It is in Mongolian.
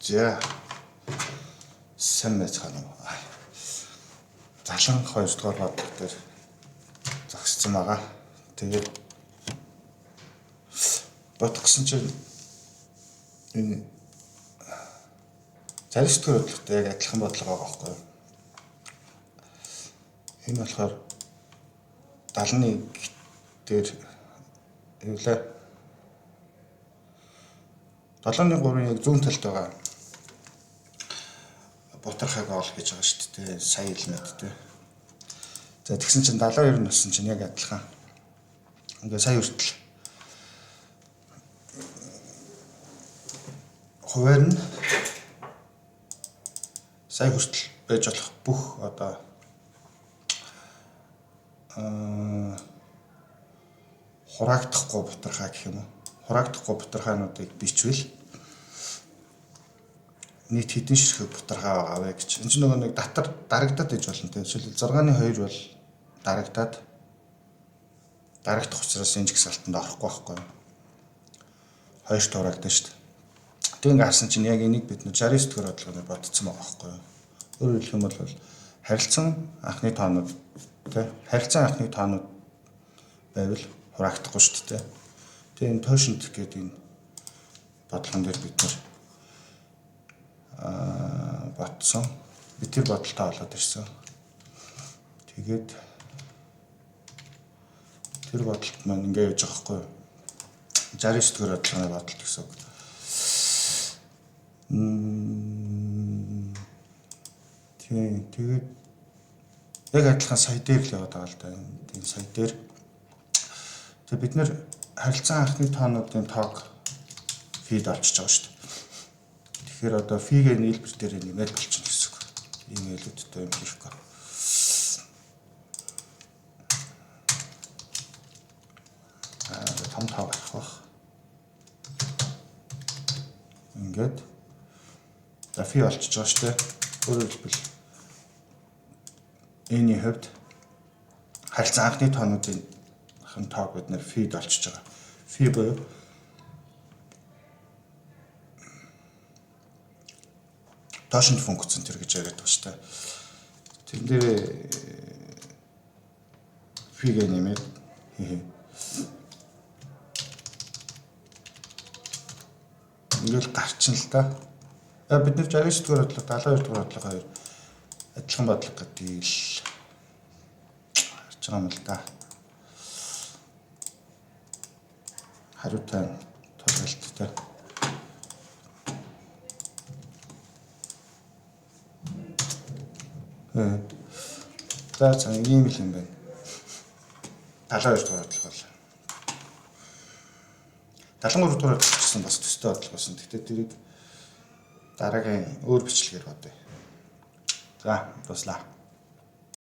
За. Сайн байцгаана уу. Залан 2 дугаар бодлого дээр зогссон байгаа. Тэгээд бодох гэсэн чинь энэ зарим сэтгэл бодлоготой яг адилхан бодлого байгаа байхгүй юу? Энэ болохоор 71 дээр эвлээ 7-3-ын яг зүүн талд байгаа Ботархайг оол гэж байгаа шүү дээ. Сая илмэд дээ. За тэгсэн чинь 72 носон чинь яг адилхан. Ингээ сая хүртэл хуваар нь сая хүртэл байж болох бүх одоо хураагдахгүй Ботархай гэх юм уу? Хураагдахгүй Ботархайнуудыг бичвэл нийт хэдэн ширхэг Ботархай байгаа вэ гэж. Энэ чинь нөгөө нэг татар дарагдаад иж болно тийм. Жишээлбэл 6-2 бол дарагдах учраас энэ жигсаалтанд орохгүй байхгүй юу? Хоёр туурагдана шүү дээ. Тэг ингээ харсан чинь яг энийг бид 69 дэх бодлогоор бодсон байгаа байхгүй юу? Өөрөөр хэлэх юм бол харилцан анхны тоонууд тийм. Харилцан анхны тоонууд байвал хураагдахгүй шүү дээ. Тэгээ энэ тойшинт гэдэг энэ бодлогон дээр бид батсан. Би тэр бодолтой болоод ирсэн. Тэгээд тэр бодолт маань ингээ явж байгаа хгүй юу? 69 дэх бодлогын бодолт гэсэн үг. Тэгээд яг адилхан сая дээр л яваад байгаа л да. Тийм сая дээр. Тэгээд бид нэр харилцан анхны тоонуудын тоог фид олчиж байгаа шүү дээ. Тэгэхээр одоо фигээ нийлбэр дээр нэмээд болчихно гэсэн үг. Ийм хэлүүдтэй юм хийхгүй. Том тоо гарах бах. Ингээд за фи олчиж байгаа шүү дээ. Өөрөөр хэлбэл энэ хувьд харилцан анхны тоонуудын тоог бид нэр фид олчиж байгаа. Фи буюу тошинт функц энэ гэж яриад байгаа шүү дээ. Тэрэн дээр фигээ нэмээд ингээл гарчин л та. Бид нэр 69 дугаар бодлого 72 дугаар бодлого хоёр адилхан бодлого гэдэг л харж байгаа юм л да. Хариутай тулгалттай. За цаана ийм л юм байна. 72 дугаар бодлого бол 73 дугаар бодлогосон бас төстэй бодлого байсан. Гэхдээ тэрийг дараагийн өөр бичлэгээр бодъё. За, дуслаа.